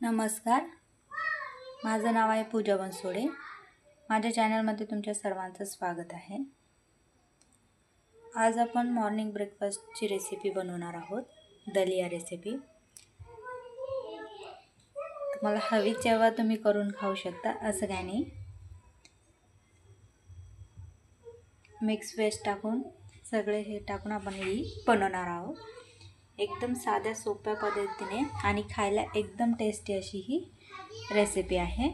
नमस्कार, माझं नाव आहे पूजा बनसोडे। माझ्या चॅनलमध्ये तुमच्या सर्वांचं स्वागत आहे। आज आपण मॉर्निंग ब्रेकफास्टची रेसिपी बनवणार आहोत, दलिया रेसिपी। तुम्हाला हवी तेव्हा तुम्ही करून खाऊ शकता, असं काही नाही। मिक्स वेज टाकून सगळे हे टाकून आपण ही बनवणार आहोत। एकदम साध्या सोप्या पद्धतीने आणि खायला एकदम टेस्टी अशी ही रेसिपी आहे।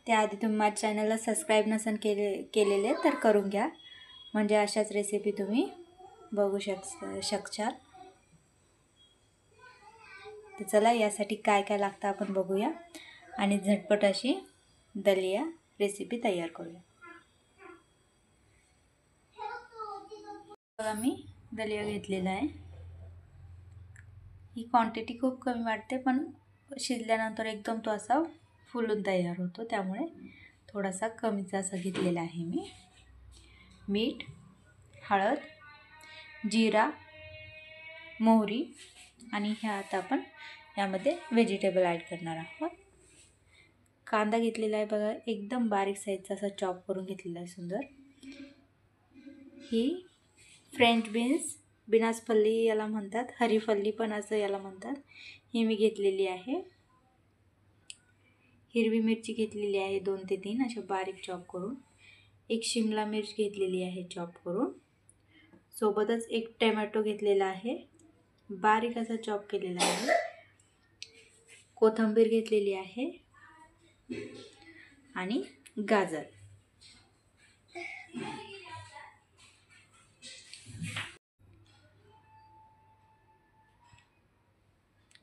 त्याआधी तुम्ही माझ्या चॅनलला सबस्क्राइब नसेल केलेले तर करून घ्या, म्हणजे अशाच रेसिपी तुम्ही बघू शकचाल। तर चला, यासाठी काय काय लागतं आपण बघूया आणि झटपट अशी दलिया रेसिपी तयार करूया। बघा, मी दलिया घेतलेला आहे। ही क्वांटिटी खूप कमी वाटते, पण शिजल्यानंतर एकदम तो असा फुलून तयार होतो, त्यामुळे थोडासा कमीच असा घेतलेला आहे मी। मीठ, हळद, जिरा, मोहरी आणि ह्या आता आपण यामध्ये व्हेजिटेबल ॲड करणार आहोत। कांदा घेतलेला आहे बघा, एकदम बारीक साईजचा असा चॉप करून घेतलेला आहे, सुंदर। ही फ्रेंच बीन्स, बिनासफल्ली याला म्हणतात, हरीफल्ली पण असं याला म्हणतात, ही मी घेतलेली आहे। हिरवी मिरची घेतलेली आहे 2 ते 3 अशा बारीक चॉप करून। एक शिमला मिर्च घेतलेली आहे चॉप करून। सोबतच एक टोमॅटो घेतलेला आहे, बारीक असा चॉप केलेला आहे। कोथिंबीर घेतलेली आहे आणि गाजर।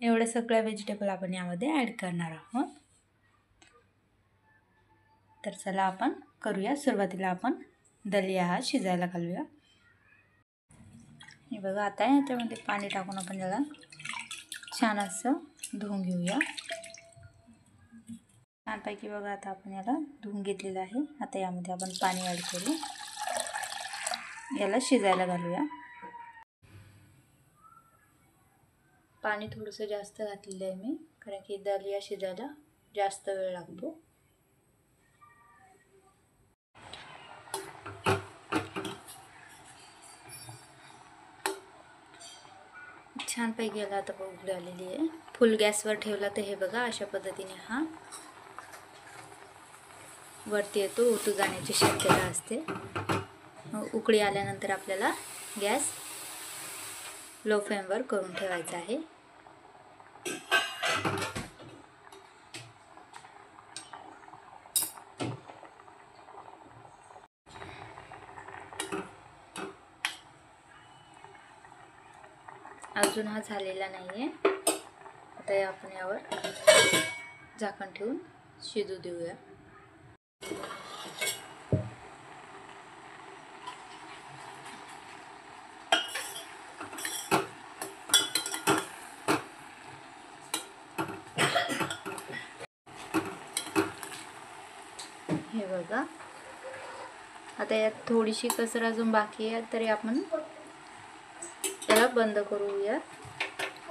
एवढ्या सगळ्या व्हेजिटेबल आपण यामध्ये ॲड करणार आहोत। तर चला आपण करूया। सुरुवातीला आपण दलिया हा शिजायला घालूया। हे बघा, आता याच्यामध्ये पाणी टाकून आपण याला छान असं धुवून घेऊया। छानपैकी बघा, आता आपण याला धुवून घेतलेलं आहे। आता यामध्ये आपण पाणी ॲड करू, याला शिजायला घालूया। पाणी थोडंसं जास्त घातलेलं आहे मी, कारण की दलिया शिजायला जास्त वेळ लागतो। छानपैकी याला आता उकळी आलेली आहे। फुल गॅसवर ठेवला तर हे बघा, अशा पद्धतीने हा वरती येतो, उतू जाण्याची शक्यता असते। उकळी आल्यानंतर आपल्याला गॅस लो फ्लेमवर करून ठेवायचा आहे। अजून हा झालेला नाहीये। आता आपण यावर झाकण ठेवून शिजू देऊया। हे बघा, आता यात थोडीशी कसर अजून बाकी आहे, तरी आपण त्याला बंद करूया,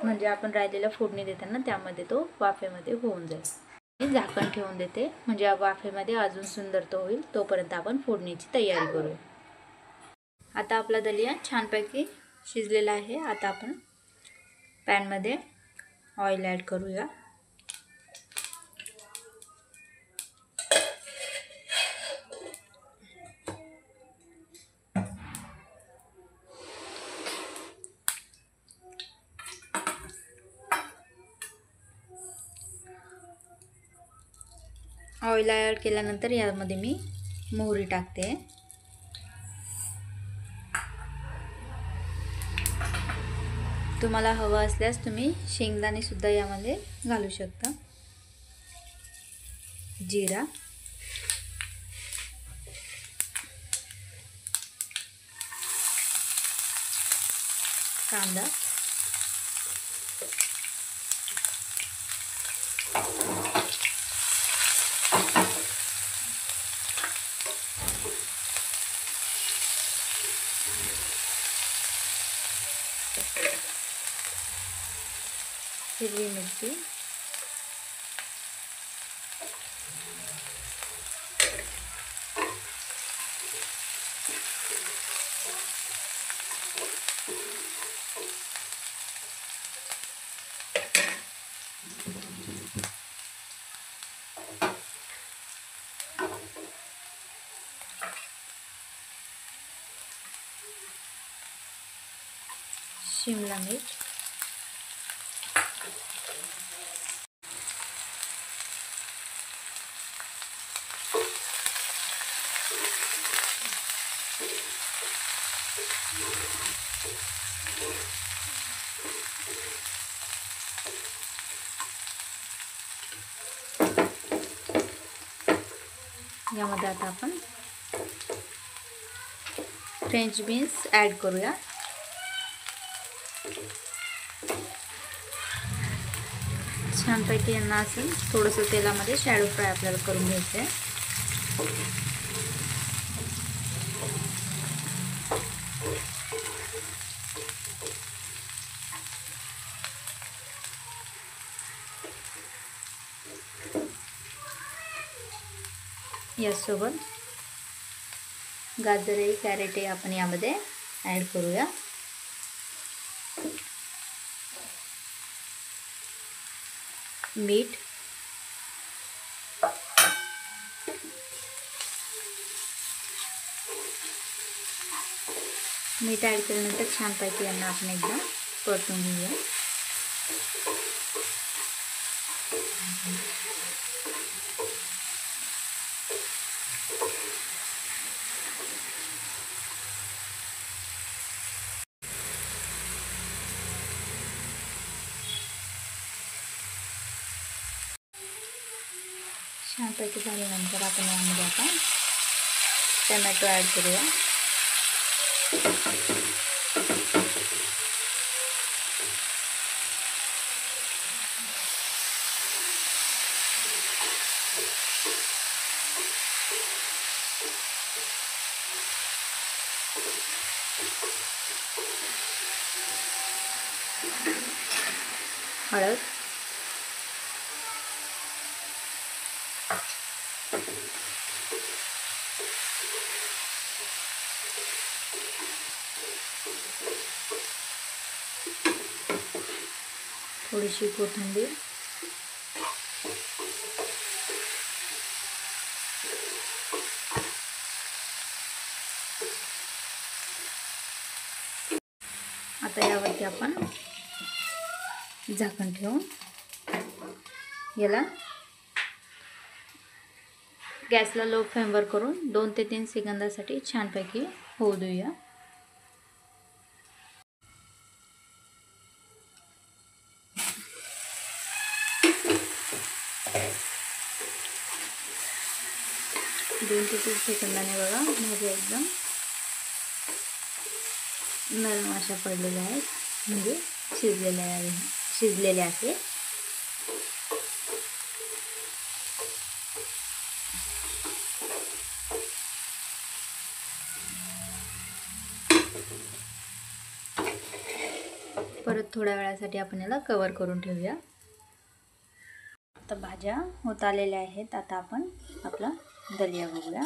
म्हणजे आपण राहिलेला फोडणी देताना त्यामध्ये तो वाफेमध्ये होऊन जाईल। झाकण ठेवून देते, म्हणजे वाफेमध्ये अजून सुंदर तो होईल, तोपर्यंत आपण फोडणीची तयारी करू। आता आपला दलिया छानपैकी शिजलेला आहे। आता आपण पॅनमध्ये ऑइल ॲड करूया। ऑइल ॲड केल्यानंतर यामध्ये मी मोहरी टाकते। तुम्हाला हवं असल्यास तुम्ही शेंगदाणे सुद्धा यामध्ये घालू शकता। जिरा, कांदा, हिरवी मिरची, शिमला मिर्च, यामध्ये आता आपण फ्रेंच बीन्स ॲड करूया। छानपैकी यांना असं थोडंसं तेलामध्ये शॅलो फ्राय आपल्याला करून घ्यायचं आहे। यासोबत गाजर कॅरेट आपण यामध्ये ॲड करूया। मीठ, मीठ ॲड केल्यानंतर छानपैकी यांना आपण एकदा परतून घेऊया। छानपैकी झाल्यानंतर आपण यामध्ये आता टोमॅटो ॲड करूया। हळद, थोडीशी कोथिंबीर, आता यावरती आपण झाकण ठेवून याला गॅसला लो फ्लेमवर करून 2 ते 3 सेकंदासाठी छानपैकी होऊ देऊया। दोन ते 3 सेकंदाने बघा भाज्या एकदम नरम अशा पडलेल्या आहेत, म्हणजे शिजलेल्या आहेत। परत थोड्या वेळासाठी आपण याला कव्हर करून ठेवूया। आता भाज्या होत आलेल्या आहेत। आता आपण आपला दलिया बघूया।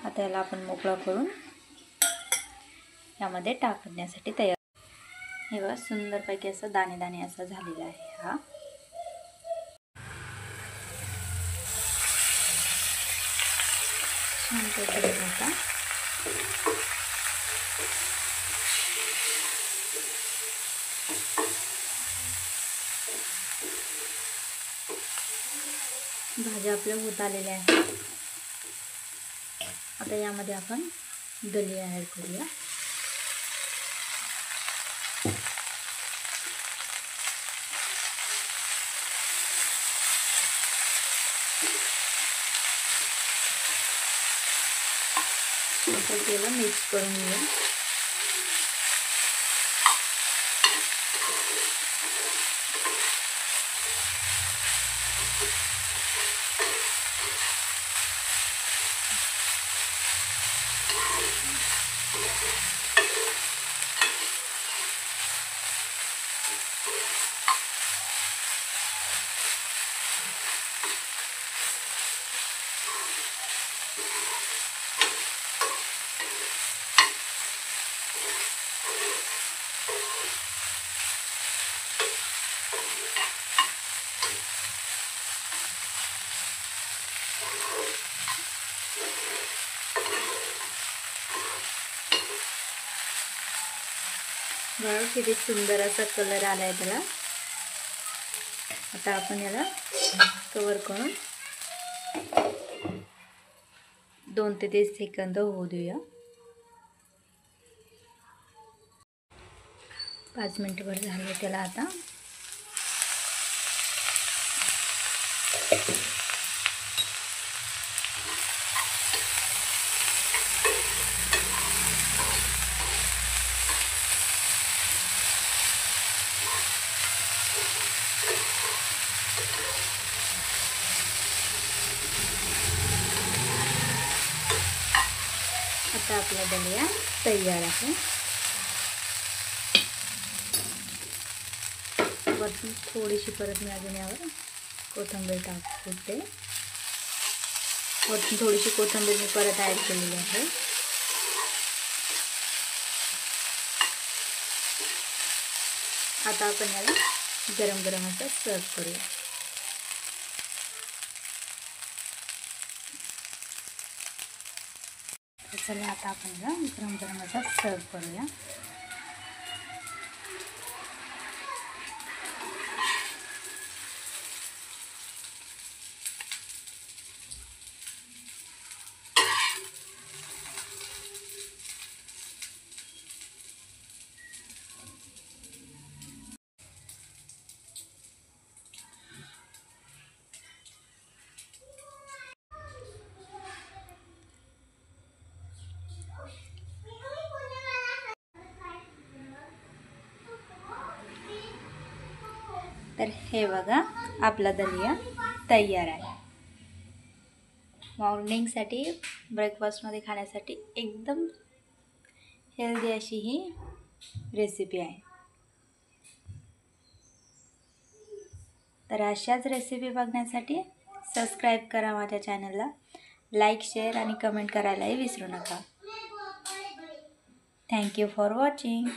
आता याला आपण मोकळा करून यामध्ये टाकण्यासाठी तयार। हे बघा सुंदरपैकी असं दाणे दाणे असा झालेला आहे हा। छान पद्धतीने आता भाज्या आपल्या होत आलेल्या आहेत। आता यामध्ये आपण दलिया ॲड करूया। त्याला मिक्स करून घेऊया। बघा किती सुंदर असा कलर आला आहे त्याला. आता आपण याला कवर करून 2 ते 3 सेकंद होऊ देऊया. 5 मिनिटभर झाले त्याला. आता आपला दलिया तयार आहे. वरती थोडीशी परत मी अजून यावर कोथिंबीर टाकते. वरती थोडीशी कोथिंबीर मी परत ॲड केलेली आहे. आता आपण याला गरम गरम असं सर्व करूया. चला आता आपण याला गरम गरम असा सर्व करूया. तर हे बघा आपला दलिया तयार आहे. मॉर्निंगसाठी ब्रेकफास्टमध्ये खाण्यासाठी एकदम हेल्दी अशी ही रेसिपी आहे. तर अशाच रेसिपी बघण्यासाठी सबस्क्राईब करा माझ्या चॅनलला. लाईक, शेअर आणि कमेंट करायलाही विसरू नका. Thank you for watching.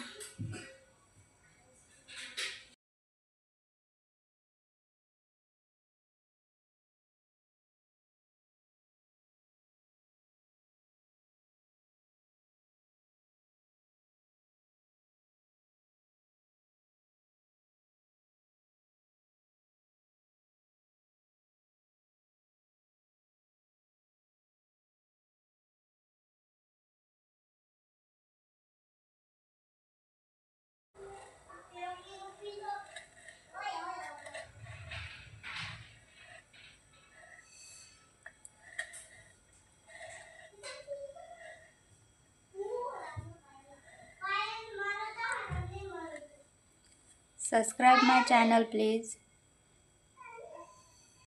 Subscribe my channel please.